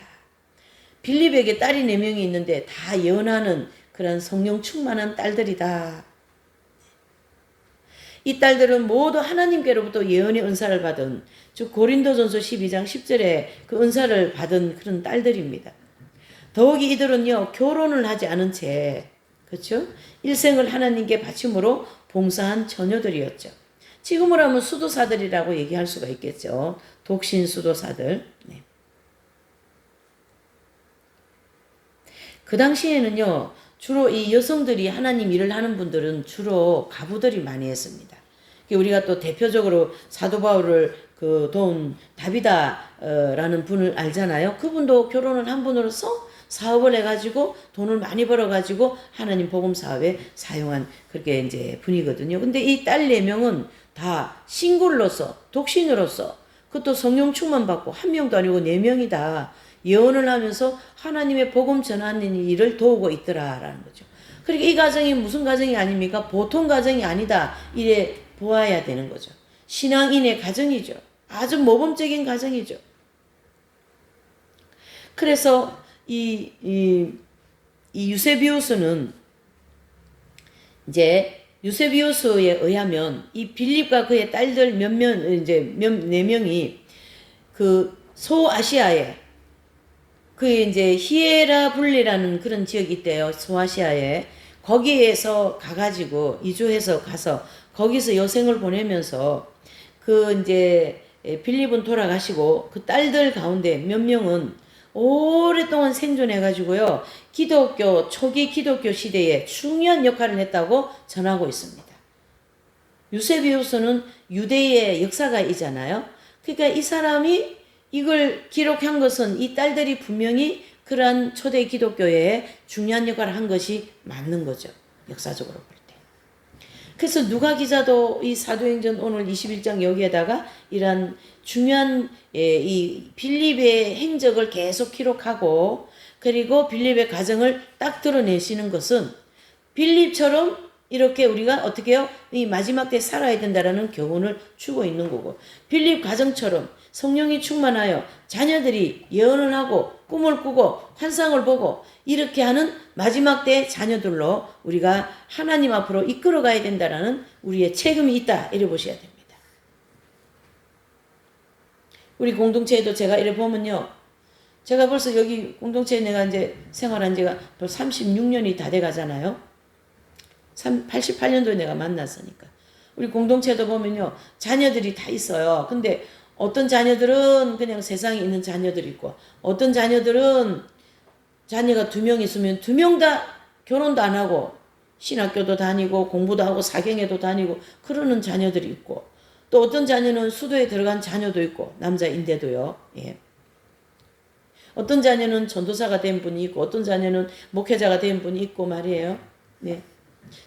빌립에게 딸이 4명이 있는데 다 예언하는 그런 성령 충만한 딸들이다. 이 딸들은 모두 하나님께로부터 예언의 은사를 받은 즉 고린도전서 12장 10절에 그 은사를 받은 그런 딸들입니다. 더욱이 이들은요 결혼을 하지 않은 채 그렇죠? 일생을 하나님께 바침으로 봉사한 처녀들이었죠. 지금으로 하면 수도사들이라고 얘기할 수가 있겠죠. 독신 수도사들. 네. 그 당시에는요 주로 이 여성들이 하나님 일을 하는 분들은 주로 가부들이 많이 했습니다. 우리가 또 대표적으로 사도 바울을 그 도운 다비다라는 분을 알잖아요. 그분도 결혼을 한 분으로서 사업을 해가지고 돈을 많이 벌어가지고 하나님 복음 사업에 사용한 그렇게 이제 분이거든요. 근데 이 딸 4명은 다 싱글로서 독신으로서 그것도 성령 충만 받고 한 명도 아니고 4명이다. 예언을 하면서 하나님의 복음 전하는 일을 도우고 있더라라는 거죠. 그러니까 이 가정이 무슨 가정이 아닙니까? 보통 가정이 아니다. 이래 보아야 되는 거죠. 신앙인의 가정이죠. 아주 모범적인 가정이죠. 그래서 이 유세비우스는 이제 유세비우스에 의하면 이 빌립과 그의 딸들 이제 4명이 그 소아시아에 그 이제 히에라블리라는 그런 지역이 있대요. 소아시아에. 거기에서 가가지고 이주해서 가서 거기서 여생을 보내면서 그 이제 빌립은 돌아가시고 그 딸들 가운데 몇 명은 오랫동안 생존해가지고요. 기독교, 초기 기독교 시대에 중요한 역할을 했다고 전하고 있습니다. 유세비우스는 유대의 역사가이잖아요. 그러니까 이 사람이 이걸 기록한 것은 이 딸들이 분명히 그러한 초대 기독교에 중요한 역할을 한 것이 맞는 거죠. 역사적으로 볼 때. 그래서 누가 기자도 이 사도행전 오늘 21장 여기에다가 이런 중요한 이 빌립의 행적을 계속 기록하고 그리고 빌립의 가정을 딱 드러내시는 것은 빌립처럼 이렇게 우리가 어떻게 해요? 이 마지막 때 살아야 된다라는 교훈을 주고 있는 거고, 빌립 가정처럼 성령이 충만하여 자녀들이 예언을 하고 꿈을 꾸고 환상을 보고 이렇게 하는 마지막 때 자녀들로 우리가 하나님 앞으로 이끌어가야 된다라는 우리의 책임이 있다, 이래 보셔야 됩니다. 우리 공동체에도 제가 이래 보면요, 제가 벌써 여기 공동체에 내가 이제 생활한 지가 벌써 36년이 다 돼 가잖아요. 88년도에 내가 만났으니까. 우리 공동체도 보면요, 자녀들이 다 있어요. 근데 어떤 자녀들은 그냥 세상에 있는 자녀들이 있고, 어떤 자녀들은 자녀가 2명 있으면 2명 다 결혼도 안 하고 신학교도 다니고 공부도 하고 사경에도 다니고 그러는 자녀들이 있고, 또 어떤 자녀는 수도에 들어간 자녀도 있고, 남자인데도요. 예. 어떤 자녀는 전도사가 된 분이 있고, 어떤 자녀는 목회자가 된 분이 있고 말이에요. 네.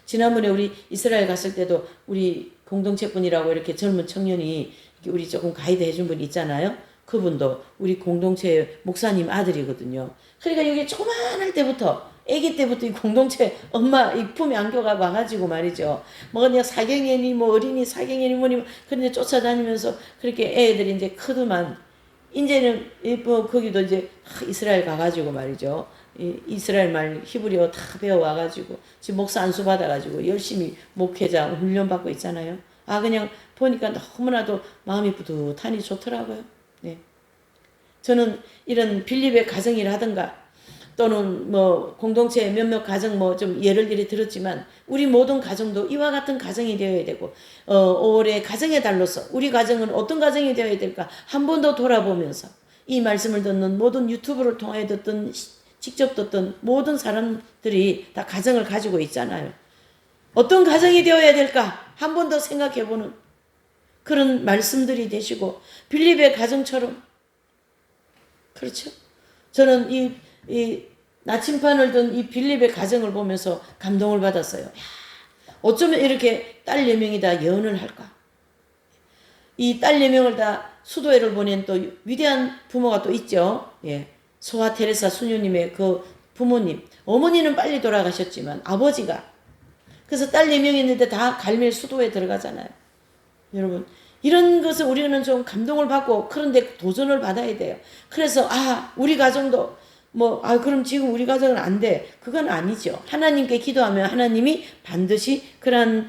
지난번에 우리 이스라엘 갔을 때도 우리 공동체 분이라고 이렇게 젊은 청년이 우리 조금 가이드 해준 분이 있잖아요. 그분도 우리 공동체 목사님 아들이거든요. 그러니까 여기 조그만할 때부터, 아기 때부터 이 공동체 엄마 이 품에 안겨가 와가지고 말이죠. 뭐 그냥 사경연이 뭐 어린이 사경연이 뭐니 그런데 쫓아다니면서 그렇게 애들이 이제 크더만, 이제는 뭐 거기도 이제 이스라엘 가가지고 말이죠. 이스라엘 말 히브리어 다 배워와가지고 지금 목사 안수 받아가지고 열심히 목회자 훈련 받고 있잖아요. 아, 그냥 보니까 너무나도 마음이 뿌듯하니 좋더라고요. 네. 저는 이런 빌립의 가정이라든가 또는 뭐 공동체 몇몇 가정 뭐 좀 예를 들어 들었지만, 우리 모든 가정도 이와 같은 가정이 되어야 되고, 올해 가정의 달로서 우리 가정은 어떤 가정이 되어야 될까 한 번 더 돌아보면서, 이 말씀을 듣는 모든 유튜브를 통해 듣던 직접 듣던 모든 사람들이 다 가정을 가지고 있잖아요. 어떤 가정이 되어야 될까 한 번 더 생각해보는 그런 말씀들이 되시고, 빌립의 가정처럼, 그렇죠? 저는 이 나침반을 든 이 빌립의 가정을 보면서 감동을 받았어요. 야, 어쩌면 이렇게 딸 4명이 다 예언을 할까? 이 딸 4명을 다 수도회를 보낸 또 위대한 부모가 또 있죠. 예. 소아 테레사 수녀님의 그 부모님, 어머니는 빨리 돌아가셨지만 아버지가, 그래서 딸 4명이 있는데 다 갈멜 수도에 들어가잖아요. 여러분, 이런 것을 우리는 좀 감동을 받고, 그런데 도전을 받아야 돼요. 그래서 우리 가정도 그럼 지금 우리 가정은 안 돼. 그건 아니죠. 하나님께 기도하면 하나님이 반드시 그런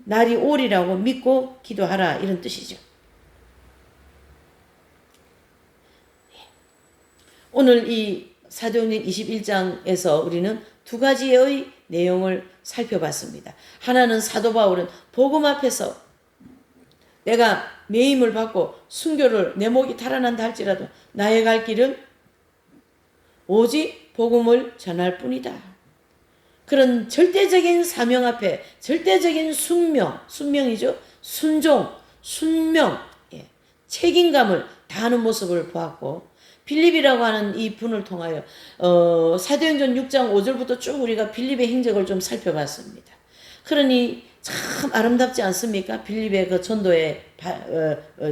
날이 오리라고 믿고 기도하라, 이런 뜻이죠. 오늘 이 사도행전 21장에서 우리는 2가지의 내용을 살펴봤습니다. 하나는 사도 바울은 복음 앞에서 내가 매임을 받고 순교를 내 목이 달아난다 할지라도 나의 갈 길은 오직 복음을 전할 뿐이다. 그런 절대적인 사명 앞에 절대적인 순명이죠. 순명, 예, 책임감을 다하는 모습을 보았고, 빌립이라고 하는 이 분을 통하여 사도행전 6장 5절부터 쭉 우리가 빌립의 행적을 좀 살펴봤습니다. 그러니 참 아름답지 않습니까? 빌립의 그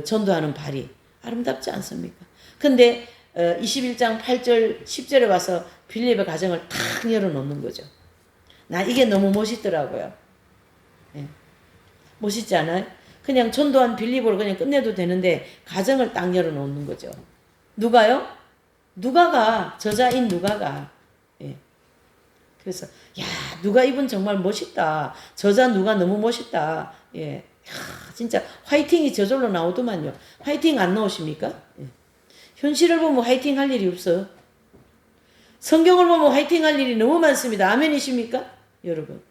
전도하는 발이 아름답지 않습니까? 근데 21장 8절 10절에 와서 빌립의 가정을 탁 열어놓는 거죠. 나 이게 너무 멋있더라고요. 예. 멋있지 않아요? 그냥 전도한 빌립으로 그냥 끝내도 되는데 가정을 딱 열어놓는 거죠. 누가요? 누가가, 저자인 누가가. 예. 그래서 누가 이분 정말 멋있다. 저자 누가 너무 멋있다. 예. 진짜 화이팅이 저절로 나오더만요. 화이팅 안 나오십니까? 예. 현실을 보면 화이팅 할 일이 없어요. 성경을 보면 화이팅 할 일이 너무 많습니다. 아멘이십니까? 여러분.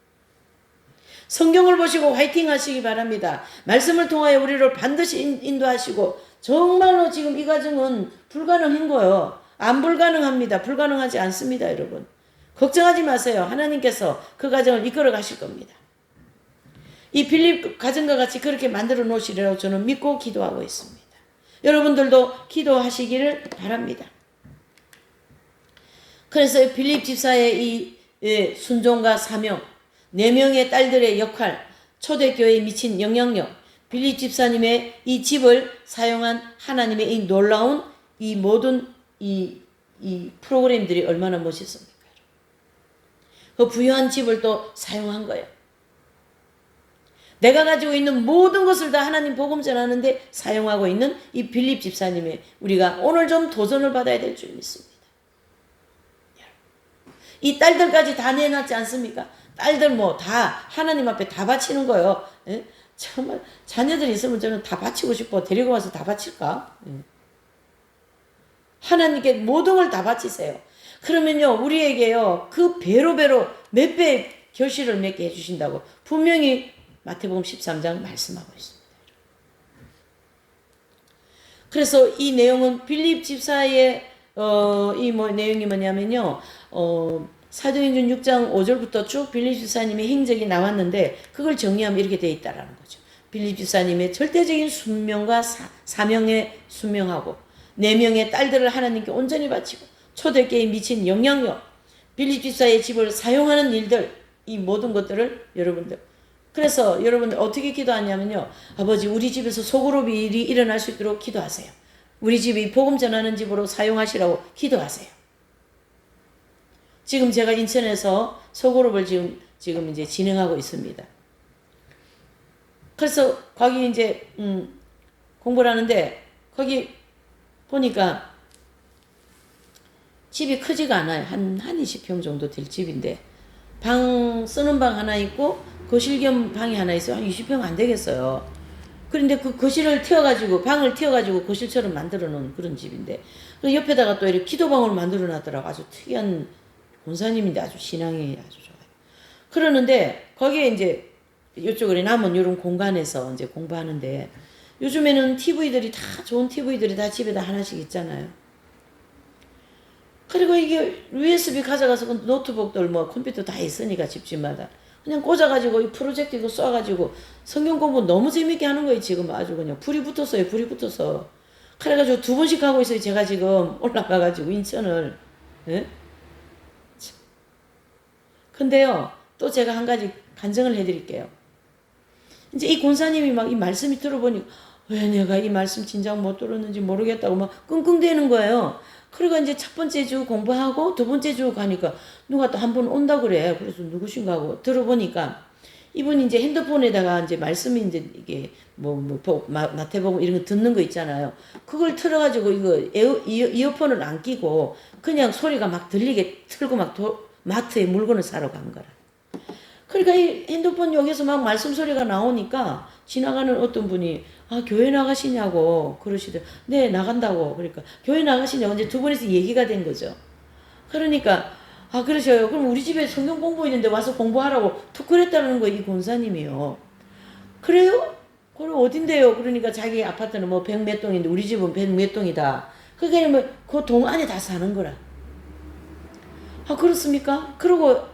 성경을 보시고 화이팅 하시기 바랍니다. 말씀을 통하여 우리를 반드시 인도하시고, 정말로 지금 이 과정은 불가능한 거예요. 안 불가능합니다. 불가능하지 않습니다, 여러분. 걱정하지 마세요. 하나님께서 그 과정을 이끌어 가실 겁니다. 이 빌립 가정과 같이 그렇게 만들어 놓으시리라고 저는 믿고 기도하고 있습니다. 여러분들도 기도하시기를 바랍니다. 그래서 빌립 집사의 이 순종과 사명, 4명의 딸들의 역할, 초대교회에 미친 영향력, 빌립 집사님의 이 집을 사용한 하나님의 이 놀라운 이 모든 이 프로그램들이 얼마나 멋있습니까? 그 부유한 집을 또 사용한 거예요. 내가 가지고 있는 모든 것을 다 하나님 복음 전하는데 사용하고 있는 이 빌립 집사님의 우리가 오늘 좀 도전을 받아야 될 줄 믿습니다. 이 딸들까지 다 내놨지 않습니까? 딸들 뭐 다 하나님 앞에 다 바치는 거예요. 예? 정말 자녀들 있으면 저는 다 바치고 싶어. 데리고 와서 다 바칠까? 예. 하나님께 모든 걸 다 바치세요. 그러면요 우리에게요 그 배로 몇 배의 결실을 맺게 해주신다고 분명히 마태복음 13장 말씀하고 있습니다. 그래서 이 내용은 빌립 집사의 내용이 뭐냐면요 사도행전 6장 5절부터 쭉 빌립 집사님의 행적이 나왔는데 그걸 정리하면 이렇게 되어 있다라는 거죠. 빌립 집사님의 절대적인 순명과 사명에 순명하고 4명의 딸들을 하나님께 온전히 바치고 초대교회에 미친 영향력, 빌립 집사의 집을 사용하는 일들, 이 모든 것들을 그래서 여러분들 어떻게 기도하냐면요. 아버지 우리 집에서 소그룹이 일이 일어날 수 있도록 기도하세요. 우리 집이 복음 전하는 집으로 사용하시라고 기도하세요. 지금 제가 인천에서 소그룹을 지금 이제 진행하고 있습니다. 그래서 거기 이제 공부를 하는데 거기 보니까 집이 크지가 않아요. 한 20평 정도 될 집인데 쓰는 방 하나 있고 거실 겸 방이 하나 있어요. 한 20평 안 되겠어요. 그런데 그 거실을 방을 틔워가지고 거실처럼 만들어 놓은 그런 집인데 그 옆에다가 또 이렇게 기도방을 만들어 놨더라고. 아주 특이한 권사님인데 아주 신앙이 아주 좋아요. 그러는데 거기에 이제 이쪽으로 남은 이런 공간에서 이제 공부하는데 요즘에는 좋은 TV들이 다 집에다 하나씩 있잖아요. 그리고 이게 USB 가져가서 노트북들 컴퓨터 다 있으니까 집집마다 그냥 꽂아가지고 이 프로젝트 이거 쏴가지고 성경 공부 너무 재밌게 하는 거예요. 지금 아주 그냥 불이 붙어서 그래가지고 2번씩 하고 있어요. 제가 지금 올라가가지고 인천을. 예? 근데요 또 제가 한 가지 간증을 해드릴게요. 이제 이 권사님이 막 이 말씀이 들어보니 왜 내가 이 말씀 진작 못 들었는지 모르겠다고 막 끙끙대는 거예요. 그리고 이제 첫 번째 주 공부하고 두 번째 주 가니까 누가 또 한 번 온다 그래. 그래서 누구신가 하고 들어보니까 이분이 이제 핸드폰에다가 이제 말씀이 이제 이게 마태복음 이런 거 듣는 거 있잖아요. 그걸 틀어가지고 이어폰을 안 끼고 그냥 소리가 막 들리게 틀고 마트에 물건을 사러 간 거라. 그러니까 이 핸드폰 여기서 막 말씀 소리가 나오니까 지나가는 어떤 분이 교회 나가시냐고 그러시더라고요. 네 나간다고. 그러니까 교회 나가시냐고 이제 두 분이서 얘기가 된 거죠. 그러니까 그러셔요. 그럼 우리 집에 성경 공부 있는데 와서 공부하라고 툭 그랬다는 거예요. 이 권사님이요. 그래요? 그럼 어딘데요? 그러니까 자기 아파트는 뭐 100몇 동인데 우리 집은 100몇 동이다. 그게 그 동 안에 다 사는 거라. 그렇습니까? 그러면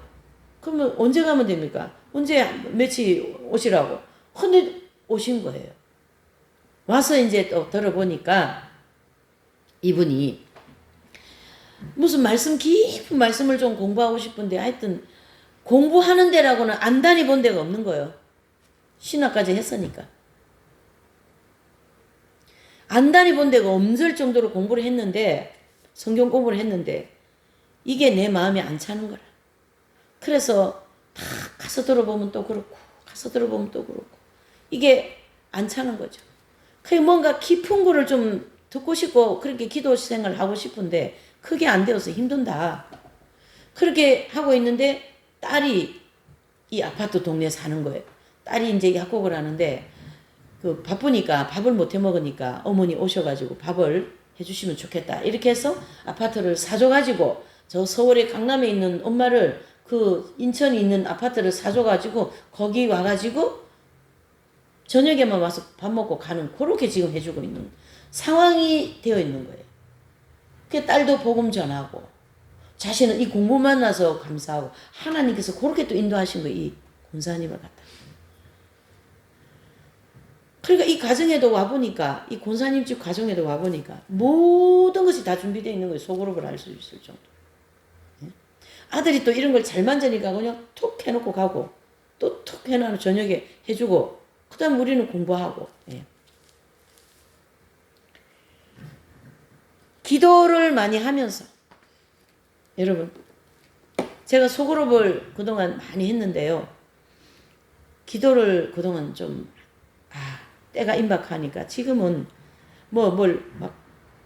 언제 가면 됩니까? 언제 며칠 오시라고? 근데 오신 거예요. 와서 이제 또 들어보니까 이분이 무슨 깊은 말씀을 좀 공부하고 싶은데 하여튼 공부하는 데라고는 안 다녀본 데가 없는 거예요. 신학까지 했으니까. 안 다녀본 데가 없을 정도로 공부를 했는데 성경 공부를 했는데 이게 내 마음에 안 차는 거라. 그래서 다 가서 들어보면 또 그렇고 가서 들어보면 또 그렇고 이게 안 차는 거죠. 그게 뭔가 깊은 거를 좀 듣고 싶고 그렇게 기도 생활을 하고 싶은데 그게 안 되어서 힘든다. 그렇게 하고 있는데 딸이 이 아파트 동네에 사는 거예요. 딸이 이제 약국을 하는데 바쁘니까 밥을 못 해 먹으니까 어머니 오셔가지고 밥을 해주시면 좋겠다. 이렇게 해서 아파트를 사줘가지고 저 서울의 강남에 있는 엄마를 그 인천에 있는 아파트를 사줘가지고 거기 와가지고 저녁에만 와서 밥 먹고 가는 그렇게 지금 해주고 있는 상황이 되어 있는 거예요. 그 딸도 복음 전하고 자신은 이 공부 만나서 감사하고 하나님께서 그렇게 또 인도하신 거예요. 이 권사님을 갖다. 그러니까 이 가정에도 와보니까 이 권사님 집 가정에도 와보니까 모든 것이 다 준비되어 있는 거예요. 소그룹을 할 수 있을 정도. 아들이 또 이런 걸 잘 만지니까 그냥 툭 해놓고 가고 또 툭 해놔서 저녁에 해주고 그 다음 우리는 공부하고. 기도를 많이 하면서 여러분 제가 소그룹을 그동안 많이 했는데요. 기도를 그동안 좀 때가 임박하니까 지금은 막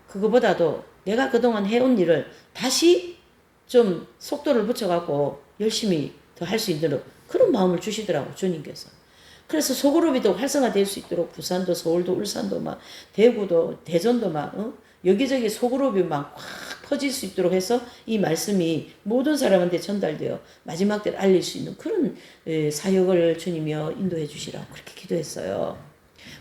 그거보다도 내가 그동안 해온 일을 다시 좀 속도를 붙여갖고 열심히 더 할 수 있도록 그런 마음을 주시더라고 주님께서. 그래서 소그룹이 더 활성화될 수 있도록 부산도 서울도 울산도 막 대구도 대전도 막 여기저기 소그룹이 막 확 퍼질 수 있도록 해서 이 말씀이 모든 사람한테 전달되어 마지막 때를 알릴 수 있는 그런 사역을 주님이여 인도해 주시라고 그렇게 기도했어요.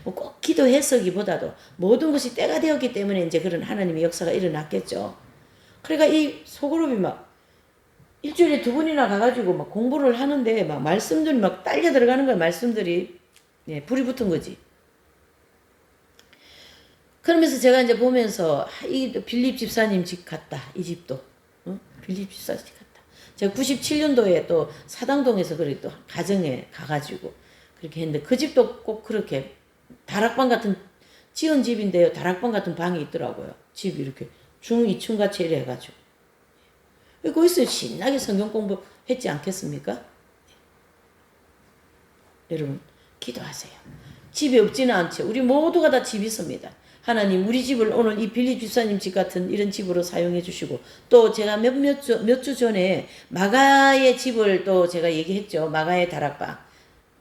뭐 꼭 기도했어기보다도 모든 것이 때가 되었기 때문에 이제 그런 하나님의 역사가 일어났겠죠. 그러니까 이 소그룹이 막 일주일에 2번이나 가가지고 막 공부를 하는데 막 말씀들이 막 딸려 들어가는 거야. 말씀들이 불이 붙은 거지. 그러면서 제가 이제 보면서 이 빌립 집사님 집 같다. 이 집도 빌립 집사 집 같다. 제가 97년도에 또 사당동에서 그렇게 또 가정에 가가지고 그렇게 했는데 그 집도 꼭 그렇게 다락방 같은 지은 집인데요. 다락방 같은 방이 있더라고요. 집이 이렇게 중 2층 같이 이래 해가지고 거기서 신나게 성경 공부했지 않겠습니까? 여러분 기도하세요. 집이 없지는 않죠. 우리 모두가 다 집이 있습니다. 하나님 우리 집을 오늘 이 빌립 집사님 집 같은 이런 집으로 사용해 주시고 또 제가 몇 주 전에 마가의 집을 또 제가 얘기했죠. 마가의 다락방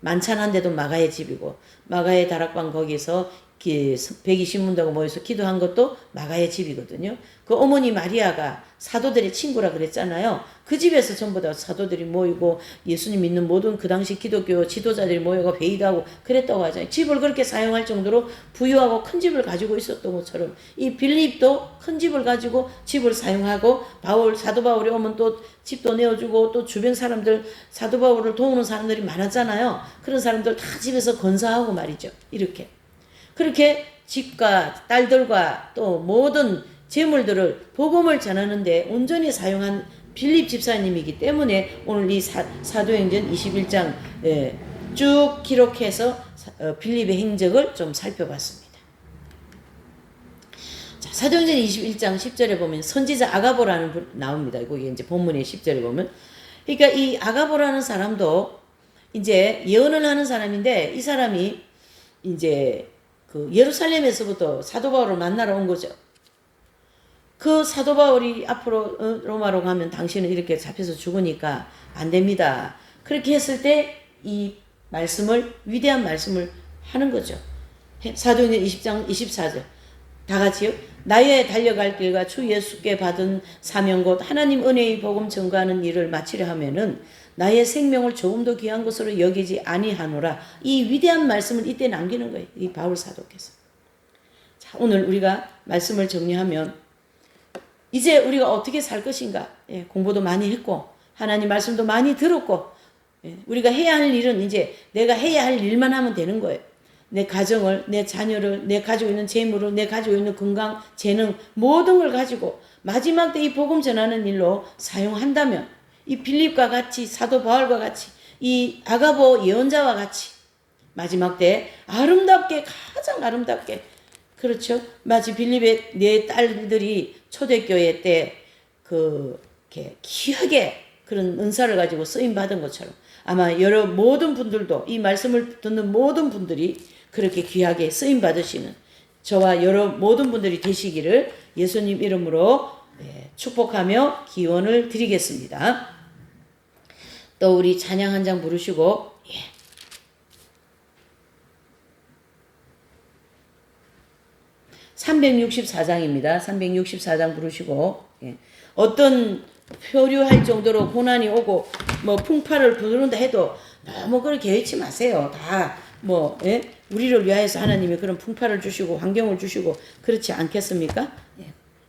만찬한데도 마가의 집이고 마가의 다락방 거기서 120문도가 모여서 기도한 것도 마가의 집이거든요. 그 어머니 마리아가 사도들의 친구라 그랬잖아요. 그 집에서 전부 다 사도들이 모이고 예수님 믿는 모든 그 당시 기독교 지도자들이 모여가 회의도 하고 그랬다고 하잖아요. 집을 그렇게 사용할 정도로 부유하고 큰 집을 가지고 있었던 것처럼 이 빌립도 큰 집을 가지고 집을 사용하고 사도 바울이 오면 또 집도 내어주고 또 주변 사람들 사도 바울을 도우는 사람들이 많았잖아요. 그런 사람들 다 집에서 건사하고 말이죠. 이렇게 그렇게 집과 딸들과 또 모든 재물들을 복음을 전하는데 온전히 사용한 빌립 집사님이기 때문에 오늘 이 사도행전 21장 쭉 기록해서 빌립의 행적을 좀 살펴봤습니다. 자, 사도행전 21장 10절에 보면 선지자 아가보라는 나옵니다. 거기 이제 본문의 10절에 보면 그러니까 이 아가보라는 사람도 이제 예언을 하는 사람인데 이 사람이 이제 그 예루살렘에서부터 사도 바울을 만나러 온 거죠. 그 사도 바울이 앞으로 로마로 가면 당신은 이렇게 잡혀서 죽으니까 안 됩니다. 그렇게 했을 때 이 말씀을 위대한 말씀을 하는 거죠. 사도행전 20장 24절 다 같이요. 나의 달려갈 길과 주 예수께 받은 사명 곧 하나님 은혜의 복음 전가하는 일을 마치려 하면은 나의 생명을 조금 더 귀한 것으로 여기지 아니하노라. 이 위대한 말씀을 이때 남기는 거예요. 이 바울 사도께서. 자, 오늘 우리가 말씀을 정리하면 이제 우리가 어떻게 살 것인가? 공부도 많이 했고 하나님 말씀도 많이 들었고 우리가 해야 할 일은 이제 내가 해야 할 일만 하면 되는 거예요. 내 가정을, 내 자녀를, 내 가지고 있는 재물을, 내 가지고 있는 건강, 재능 모든 걸 가지고 마지막 때 이 복음 전하는 일로 사용한다면 이 빌립과 같이 사도 바울과 같이 이 아가보 예언자와 같이 마지막 때 아름답게 가장 아름답게 그렇죠. 마치 빌립의 네 딸들이 초대교회 때 이렇게 귀하게 그런 은사를 가지고 쓰임 받은 것처럼 아마 모든 분들도 이 말씀을 듣는 모든 분들이 그렇게 귀하게 쓰임 받으시는 저와 모든 분들이 되시기를 예수님 이름으로 축복하며 기원을 드리겠습니다. 또 우리 찬양 한 장 부르시고 364장입니다. 364장 부르시고 어떤 표류할 정도로 고난이 오고 뭐 풍파를 부르는다 해도 너무 그렇게 여의치 마세요. 다 우리를 위하여서 하나님이 그런 풍파를 주시고 환경을 주시고 그렇지 않겠습니까?